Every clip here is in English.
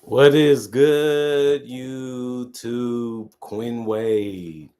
What is good, YouTube? Quinn Wade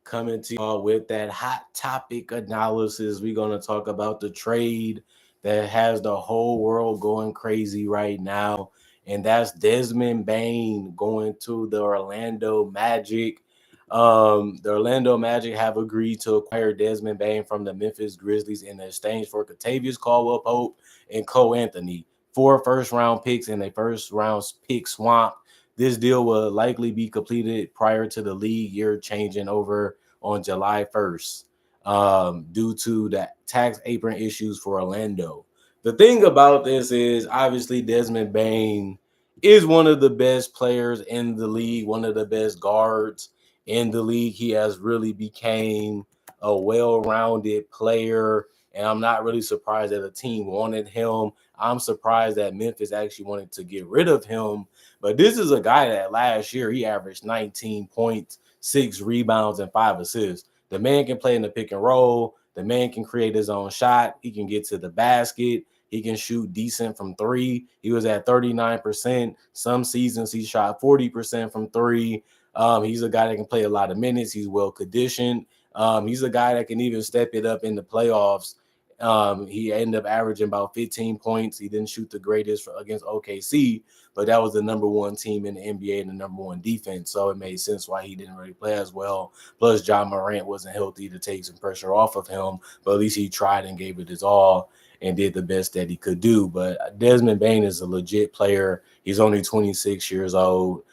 coming to y'all with that hot topic analysis. We're going to talk about the trade that has the whole world going crazy right now, and that's Desmond Bane going to the Orlando Magic. The Orlando Magic have agreed to acquire Desmond Bane from the Memphis Grizzlies in exchange for Kentavious Caldwell Pope and Cole Anthony. 4 first-round picks and a first-round pick swamp. This deal will likely be completed prior to the league year changing over on July 1st due to the tax apron issues for Orlando. The thing about this is obviously Desmond Bane is one of the best players in the league, one of the best guards in the league. He has really became a well-rounded player, and I'm not really surprised that the team wanted him. I'm surprised that Memphis actually wanted to get rid of him. But this is a guy that last year he averaged 19 points, 6 rebounds, and 5 assists. The man can play in the pick and roll. The man can create his own shot. He can get to the basket. He can shoot decent from three. He was at 39%. Some seasons he shot 40% from three. He's a guy that can play a lot of minutes. He's well conditioned. He's a guy that can even step it up in the playoffs. He ended up averaging about 15 points. He didn't shoot the greatest against OKC, but that was the number one team in the NBA and the number one defense. So it made sense why he didn't really play as well. Plus, John Morant wasn't healthy to take some pressure off of him, but at least he tried and gave it his all and did the best that he could do. But Desmond Bane is a legit player. He's only 26 years old.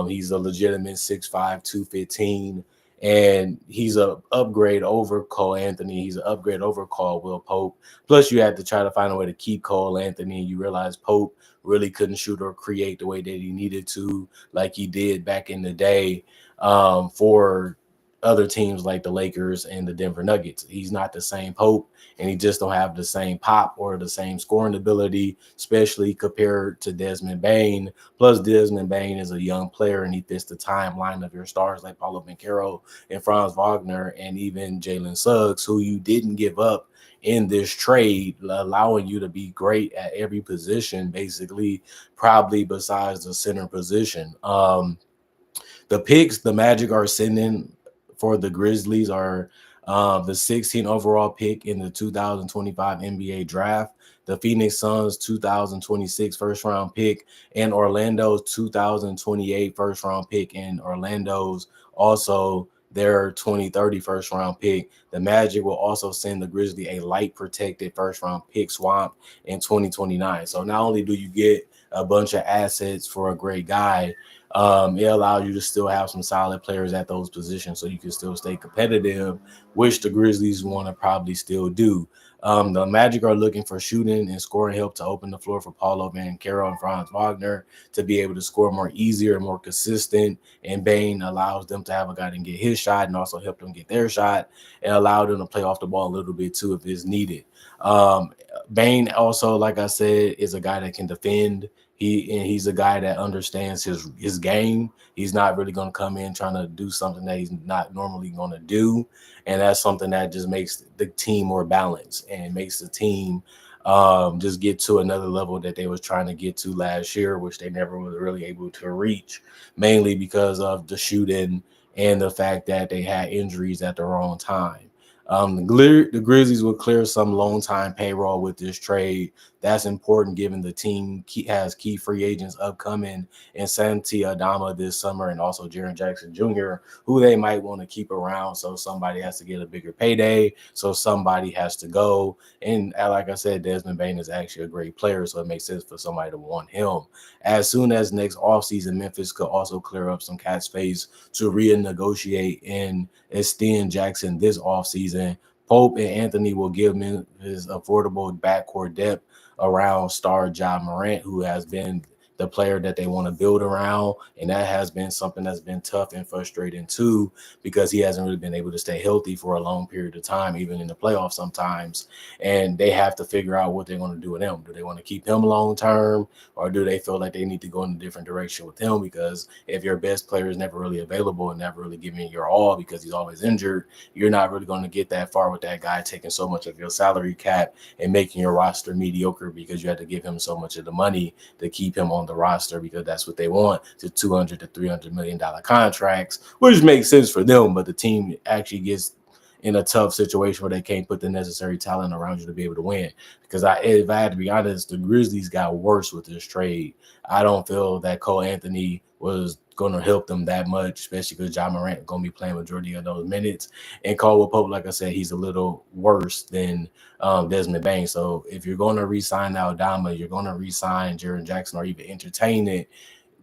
He's a legitimate 6'5", 215. And he's an upgrade over Cole Anthony. He's an upgrade over Caldwell Pope. Plus, you had to try to find a way to keep Cole Anthony. You realize Pope really couldn't shoot or create the way that he needed to, like he did back in the day for other teams like the Lakers and the Denver Nuggets. He's not the same Pope, and he just don't have the same pop or the same scoring ability, especially compared to Desmond Bane. Plus, Desmond Bane is a young player, and he fits the timeline of your stars like Paulo Banchero and Franz Wagner and even Jalen Suggs, who you didn't give up in this trade, allowing you to be great at every position, basically, probably besides the center position. The picks the Magic are sending for the Grizzlies are the 16 overall pick in the 2025 NBA draft, the Phoenix Suns 2026 first round pick, and Orlando's 2028 first round pick, and Orlando's also their 2030 first round pick. The Magic will also send the Grizzly a light protected first round pick swamp in 2029. So not only do you get a bunch of assets for a great guy, it allows you to still have some solid players at those positions so you can still stay competitive, which the Grizzlies want to probably still do. The Magic are looking for shooting and scoring help to open the floor for Paulo Banchero and Franz Wagner to be able to score more easier and more consistent. And Bane allows them to have a guy to get his shot and also help them get their shot and allow them to play off the ball a little bit too if it's needed. Um, Bane also, like I said, is a guy that can defend. He's a guy that understands his game. He's not really going to come in trying to do something that he's not normally going to do, and that's something that just makes the team more balanced and makes the team just get to another level that they was trying to get to last year, which they never was really able to reach, mainly because of the shooting and the fact that they had injuries at the wrong time. The Grizzlies will clear some long time payroll with this trade. That's important given the team has key free agents upcoming in Santi Adama this summer and also Jaren Jackson Jr., who they might want to keep around. So somebody has to get a bigger payday. So somebody has to go. And like I said, Desmond Bane is actually a great player. So it makes sense for somebody to want him. As soon as next offseason, Memphis could also clear up some cap space to renegotiate and extend Jackson this offseason. Pope and Anthony will give Memphis affordable backcourt depth around star Ja Morant, who has been the player that they want to build around. And that has been something that's been tough and frustrating too, because he hasn't really been able to stay healthy for a long period of time, even in the playoffs sometimes. And they have to figure out what they're going to do with him. Do they want to keep him long term, or do they feel like they need to go in a different direction with him? Because if your best player is never really available and never really giving your all because he's always injured, you're not really going to get that far with that guy taking so much of your salary cap and making your roster mediocre because you had to give him so much of the money to keep him on the roster because that's what they want, to $200 to $300 million contracts, which makes sense for them. But the team actually gets in a tough situation where they can't put the necessary talent around you to be able to win. Because if I had to be honest, the Grizzlies got worse with this trade. I don't feel that Cole Anthony was going to help them that much, especially because John Morant going to be playing majority of those minutes. And Caldwell Pope, like I said, he's a little worse than Desmond Bane. So if you're going to re-sign Aldama, you're going to re-sign Jaren Jackson or even entertain it,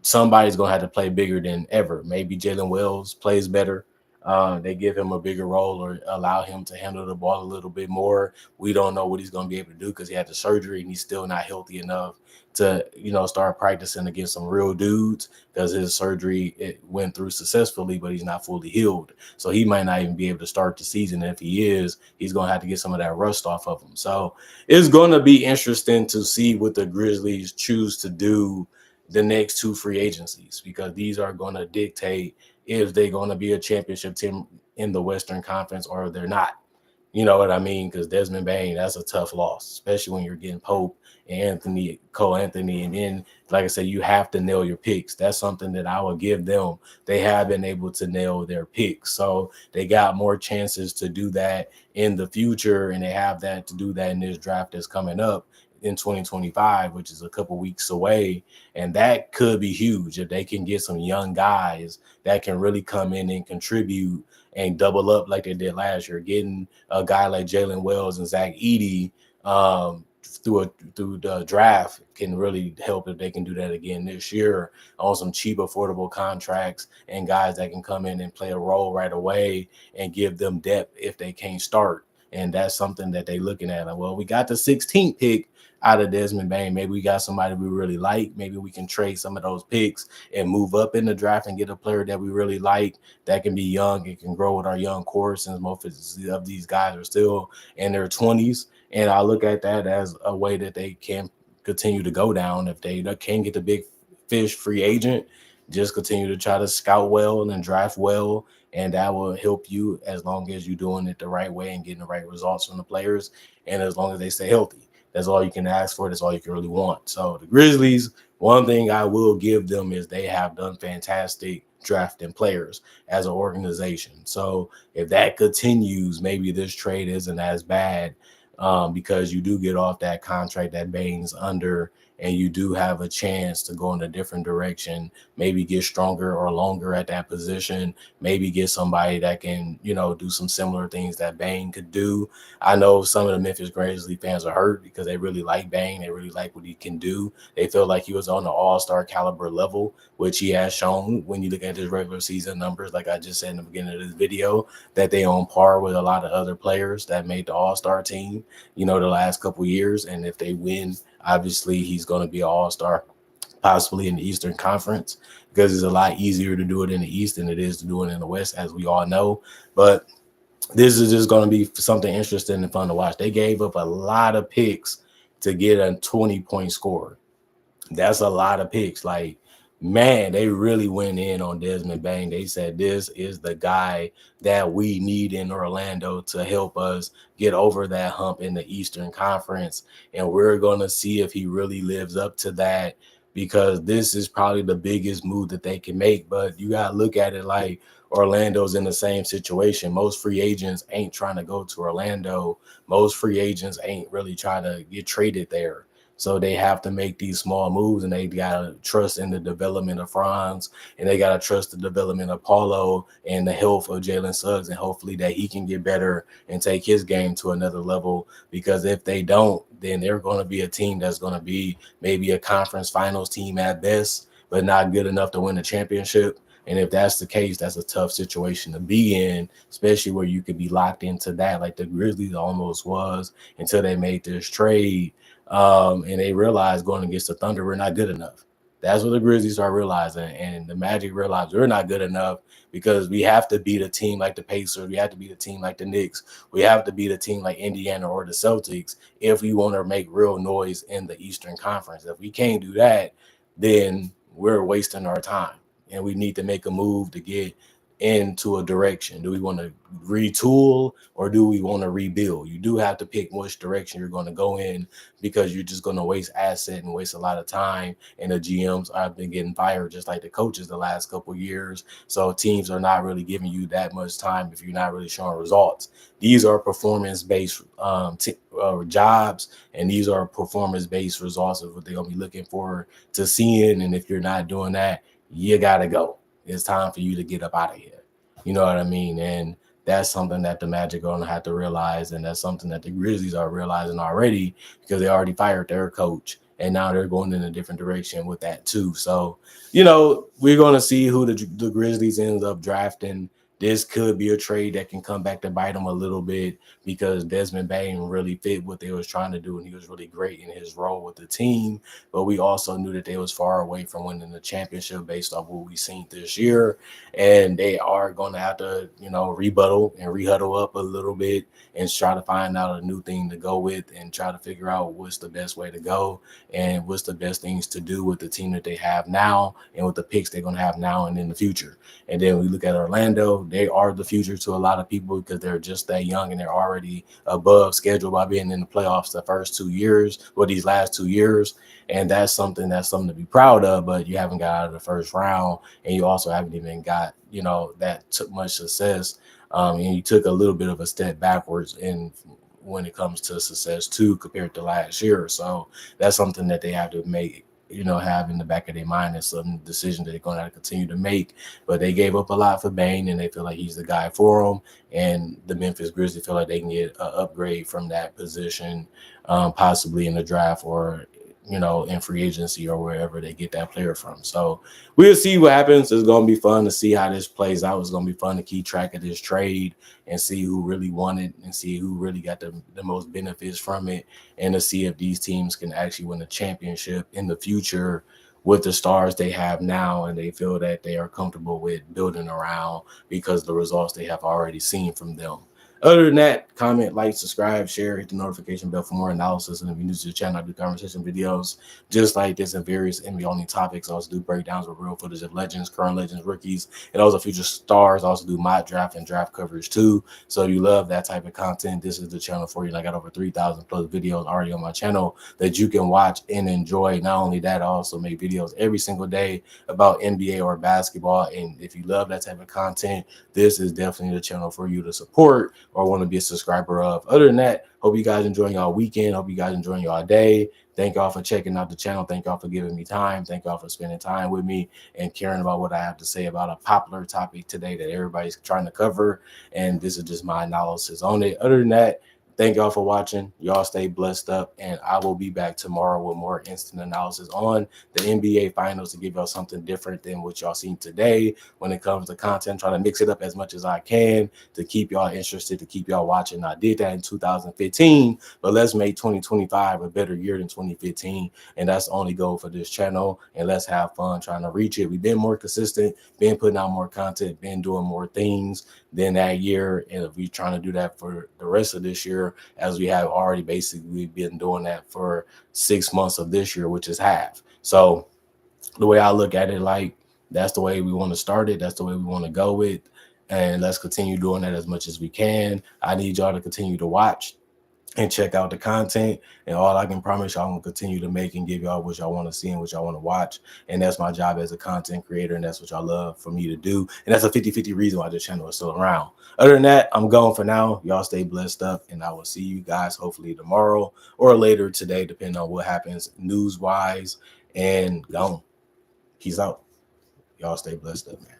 somebody's going to have to play bigger than ever. Maybe Jalen Wells plays better. They give him a bigger role or allow him to handle the ball a little bit more. We don't know what he's going to be able to do because he had the surgery and he's still not healthy enough to, start practicing against some real dudes because his surgery it went through successfully, but he's not fully healed. So he might not even be able to start the season. And if he is, he's going to have to get some of that rust off of him. So it's going to be interesting to see what the Grizzlies choose to do the next two free agencies, because these are going to dictate if they're going to be a championship team in the Western Conference or they're not. You know what I mean? Because Desmond Bane, that's a tough loss, especially when you're getting Pope and Cole Anthony. And then, like I said, you have to nail your picks. That's something that I would give them. They have been able to nail their picks. So they got more chances to do that in the future, and they have that to do that in this draft that's coming up in 2025, which is a couple weeks away. And that could be huge if they can get some young guys that can really come in and contribute and double up like they did last year. Getting a guy like Jalen Wells and Zach Edey through the draft can really help if they can do that again this year on some cheap, affordable contracts and guys that can come in and play a role right away and give them depth if they can't start. And that's something that they're looking at. Like, well, we got the 16th pick out of Desmond Bane. Maybe we got somebody we really like. Maybe we can trade some of those picks and move up in the draft and get a player that we really like that can be young and can grow with our young core, since most of these guys are still in their 20s. And I look at that as a way that they can continue to go down. If they can get the big fish free agent, just continue to try to scout well and draft well, and that will help you as long as you're doing it the right way and getting the right results from the players, and as long as they stay healthy. That's all you can ask for. That's all you can really want. So the Grizzlies, one thing I will give them is they have done fantastic drafting players as an organization. So if that continues, maybe this trade isn't as bad, because you do get off that contract that Bane's under, and you do have a chance to go in a different direction, maybe get stronger or longer at that position, maybe get somebody that can, do some similar things that Bane could do. I know some of the Memphis Grizzlies fans are hurt because they really like Bane. They really like what he can do. They feel like he was on the all-star caliber level, which he has shown when you look at his regular season numbers, like I just said in the beginning of this video, that they on par with a lot of other players that made the all-star team, the last couple of years. And if they win, obviously he's going to be an all-star, possibly in the Eastern Conference, because it's a lot easier to do it in the East than it is to do it in the West, as we all know. But this is just going to be something interesting and fun to watch. They gave up a lot of picks to get a 20-point scorer. That's a lot of picks. Like, man, they really went in on Desmond Bane. They said this is the guy that we need in Orlando to help us get over that hump in the Eastern Conference. And we're going to see if he really lives up to that, because this is probably the biggest move that they can make. But you got to look at it like Orlando's in the same situation. Most free agents ain't trying to go to Orlando. Most free agents ain't really trying to get traded there. So they have to make these small moves, and they got to trust in the development of Franz, and they got to trust the development of Paulo and the health of Jalen Suggs, and hopefully that he can get better and take his game to another level. Because if they don't, then they're going to be a team that's going to be maybe a conference finals team at best, but not good enough to win a championship. And if that's the case, that's a tough situation to be in, especially where you could be locked into that, like the Grizzlies almost was until they made this trade. And they realized going against the Thunder, we're not good enough. That's what the Grizzlies are realizing. And the Magic realized we're not good enough, because we have to beat a team like the Pacers. We have to beat a team like the Knicks. We have to beat a team like Indiana or the Celtics if we want to make real noise in the Eastern Conference. If we can't do that, then we're wasting our time. And we need to make a move to get into a direction. Do we want to retool or do we want to rebuild? You do have to pick which direction you're going to go in, because you're just going to waste asset and waste a lot of time. And the GMs have been getting fired just like the coaches the last couple of years. So teams are not really giving you that much time if you're not really showing results. These are performance-based jobs, and these are performance-based results of what they're going to be looking for to seeing. And if you're not doing that, you got to go. It's time for you to get up out of here. You know what I mean? And that's something that the Magic are going to have to realize. And that's something that the Grizzlies are realizing already, because they already fired their coach. And now they're going in a different direction with that too. So, we're going to see who the Grizzlies ends up drafting. This could be a trade that can come back to bite them a little bit, because Desmond Bane really fit what they was trying to do, and he was really great in his role with the team. But we also knew that they was far away from winning the championship based off what we seen this year, and they are going to have to, rebuttal and rehuddle up a little bit and try to find out a new thing to go with and try to figure out what's the best way to go and what's the best things to do with the team that they have now and with the picks they're going to have now and in the future. And then we look at Orlando. They are the future to a lot of people because they're just that young and they're already above schedule by being in the playoffs the first 2 years, or these last 2 years. And that's something to be proud of, but you haven't got out of the first round, and you also haven't even got, that took much success. And you took a little bit of a step backwards when it comes to success too, compared to last year. So that's something that they have to make, have in the back of their mind. And some decision that they're going to have to continue to make. But they gave up a lot for Bane, and they feel like he's the guy for them. And the Memphis Grizzlies feel like they can get an upgrade from that position, possibly in the draft or in free agency or wherever they get that player from. So we'll see what happens. It's going to be fun to see how this plays out. It's going to be fun to keep track of this trade and see who really won it and see who really got the most benefits from it, and to see if these teams can actually win a championship in the future with the stars they have now, and they feel that they are comfortable with building around because the results they have already seen from them. Other than that, comment, like, subscribe, share, hit the notification bell for more analysis. And if you're new to the channel, I do conversation videos just like this and various NBA-only topics. I also do breakdowns with real footage of legends, current legends, rookies, and also future stars. I also do mock draft and draft coverage too. So if you love that type of content, this is the channel for you. And I got over 3,000 plus videos already on my channel that you can watch and enjoy. Not only that, I also make videos every single day about NBA or basketball. And if you love that type of content, this is definitely the channel for you to support or want to be a subscriber of. Other than that, hope you guys enjoying y'all weekend. Hope you guys enjoying y'all day. Thank y'all for checking out the channel. Thank y'all for giving me time. Thank y'all for spending time with me and caring about what I have to say about a popular topic today that everybody's trying to cover. And this is just my analysis on it. Other than that, thank y'all for watching. Y'all stay blessed up, and I will be back tomorrow with more instant analysis on the NBA Finals to give y'all something different than what y'all seen today when it comes to content. Trying to mix it up as much as I can to keep y'all interested, to keep y'all watching. I did that in 2015, but let's make 2025 a better year than 2015, and that's the only goal for this channel. And let's have fun trying to reach it. We've been more consistent, been putting out more content, been doing more things than that year, and if we're trying to do that for the rest of this year, as we have already basically been doing that for 6 months of this year, which is half. So the way I look at it, like, that's the way we want to start it. That's the way we want to go with. And let's continue doing that as much as we can. I need y'all to continue to watch and check out the content. And all I can promise y'all, I'm going to continue to make and give y'all what y'all want to see and what y'all want to watch. And that's my job as a content creator. And that's what y'all love for me to do. And that's a 50-50 reason why this channel is still around. Other than that, I'm going for now. Y'all stay blessed up. And I will see you guys hopefully tomorrow or later today, depending on what happens news-wise. And gone. Peace out. Y'all stay blessed up, man.